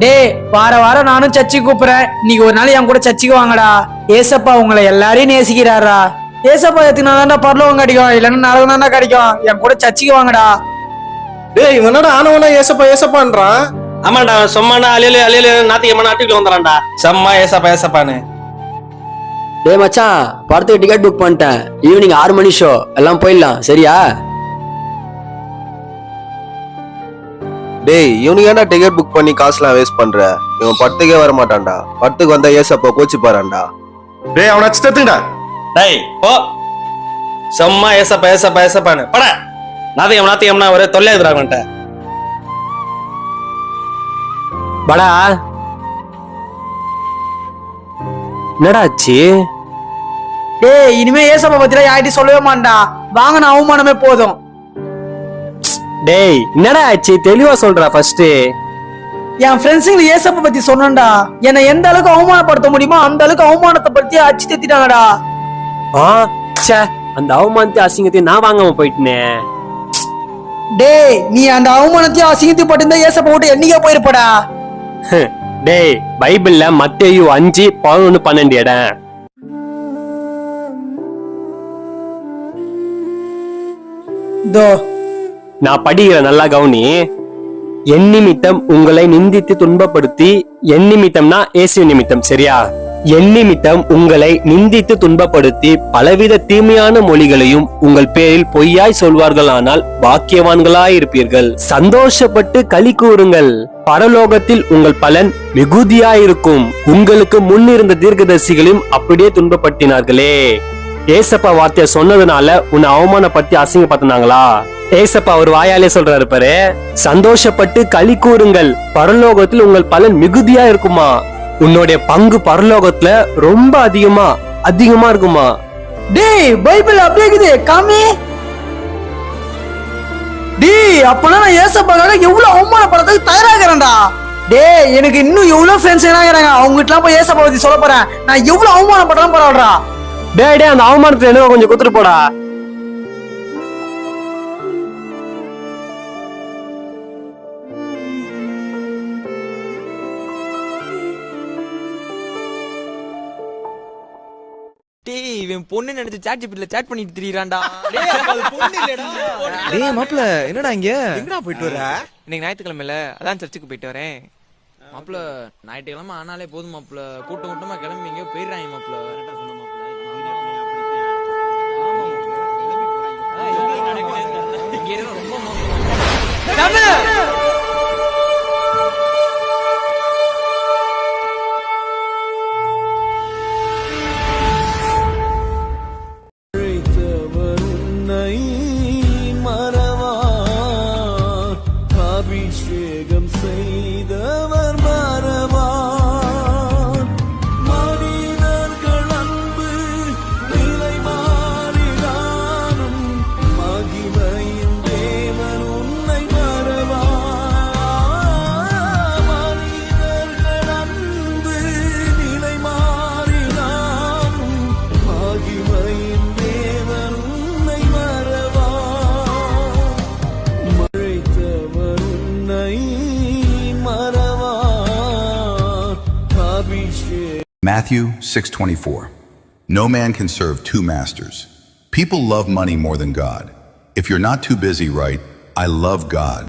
டேய், வார வாரம் நானும் சர்ச்சுக்கு கூப்பிடுறேன். இன்னைக்கு ஒரு நாள் என் கூட சர்ச்சுக்கு வாங்கடா. ஏசப்பா உங்களை எல்லாரையும் நேசிக்கிறாரா. ஏசப்பா எத்தினாதான்டா பரலோகம் கிடைக்கும், இல்லைன்னா நரகம் தான்டா கிடைக்கும். என் கூட சர்ச்சுக்கு வாங்கடா. டேய் இவனோட ஆனவனா ஏசப்பா ஏசப்பான்றான். ஆமாண்டா, சும்மாடா அலையில அலையில நாத்திகமான நாட்டுக்குள்ள வந்துறான்டா. செம்மா ஏசப்பா ஏசப்பான்னு. டேய் மச்சான், படத்துக்கு டிக்கெட் புக் பண்ணிட்டேன். ஈவினிங் 6 மணி ஷோ, எல்லாம் போயிடலாம் சரியா? டேய் இவனுக்கு ஏன்டா டிக்கெட் புக் பண்ணி காசுலாம் வேஸ்ட் பண்ற? இவன் படத்துக்கே வர மாட்டான்டா. படத்துக்கு வந்தா ஏசப்பா கோச்சு பாறான்டா. டேய் அவனை அடிச்சுட்டுங்கடா. டேய் போ, செம்மா ஏசப்பா ஏசப்பா ஏசப்பான்னு பட. நாத்திகம்னா ஒரே தொல்லை எதிராகன்ட்ட படா என்னடா ஆச்சு? டேய், இனிமே ஏசப்பா பத்திலாம் யார்கிட்டயும் சொல்லவே மாட்டா. வாங்கின அவமானமே போதும். டேய் என்னடா ஆச்சு? தெளிவா சொல்றா ஃபர்ஸ்ட். என் ஃப்ரெண்ட்ஸுங்களை ஏசப்பா பத்தி சொன்னேன்டா. என்னை எந்த அளவுக்கு அவமானப்படுத்த முடியுமோ அந்த அளவுக்கு அவமானத்தை பத்தி அச்சு தேத்திட்டாங்கடா. அந்த அவமானத்தை அசிங்கத்தையும் நான் வாங்காம போயிட்டேனே. டேய், நீ அந்த அவமானத்தையும் அசிங்கத்தையும் பட்டிருந்தா ஏசப்பா விட்டு என்னைக்கே போயிருப்படா. டேய் பைபிள்ல மத்தேயு 5:11-12 இடம். தோ நான் படிக்கிற நல்லா கவுனி. என் நிமித்தம் உங்களை நிந்தித்து துன்பப்படுத்தி, என் நிமித்தம்னா இயேசு நிமித்தம் சரியா? என் நிமித்தம் உங்களை நிந்தித்து துன்பப்படுத்தி பலவித தீமையான மொழிகளையும் உங்கள் பேரில் பொய்யாய் சொல்வார்களானால் பாக்கியவான்களாயிருப்பீர்கள். சந்தோஷப்பட்டு களி கூறுங்கள், பரலோகத்தில் உங்கள் பலன் மிகுதியாயிருக்கும். உங்களுக்கு முன்னிருந்த தீர்க்கதரிசிகளையும் அப்படியே துன்பப்படுத்தினார்களே. ஏசப்பா வார்த்தைய சொன்னதுனால உன்னை அவமானப்படுத்தி அசிங்கப்படுத்தினாங்களா? ஏசப்பா ஒரு வாயாலே சொல்றாரு பாரு, சந்தோஷப்பட்டு களி கூறுங்கள், பரலோகத்தில் உங்கள் பலன் மிகுதியா இருக்குமா. உன்னுடைய பங்கு பரலோகத்துல ரொம்ப அதிகமா இருக்குமா. டேய், பைபிள் அப்படியே இருக்குது, காமி. டேய், அப்பனா நான் ஏசப்பாக்காக எவ்வளவு அவமானப்படுறதுக்கு தயாராகிறேன்டா. டேய், எனக்கு இன்னும் எவ்வளவு ஃப்ரெண்ட்ஸ் இருக்கிறாங்க. அவங்க கிட்ட போய் ஏசப்பா பத்தி சொல்ல போறேன். நான் எவ்வளவு அவமானப்படலாம் பரவாயில்றா. டேய் அந்த அவமானத்தை என்ன கொஞ்சம் குத்துட்டு போடா. டேய், இவன் பொண்ணு நினைச்சு சாட்ஜிபிட்ல சாட் பண்ணிட்டு திரியறான்டா. டேய் மாப்ள, என்னடா இங்க? எங்கடா போயிட்டு வர? இன்னைக்கு ஞாயிற்றுக்கிழமைல, அதான் சர்ச்சுக்கு போயிட்டு வரேன். மாப்ள, ஞாயிற்றுக்கிழமை ஆனாலே போதும் மாப்ள. கூட்டமா கிளம்பி எங்கேயோ போயிடுறாங்க மாப்ள. ரொம்ப அபிஷேகம் செய்தவர் மறவார். மனிதர்கள் அன்பு நிலை மாறினாலும் மகிமையின் தேவன் உன்னை மறவார். மனிதர்கள் அன்பு நிலை மாறினாலும் மகிமையின் தேவன் உன்னை மறவார். மறைத்தவர் Matthew 6:24. No man can serve two masters. People love money more than God. If you're not too busy, right? I love God.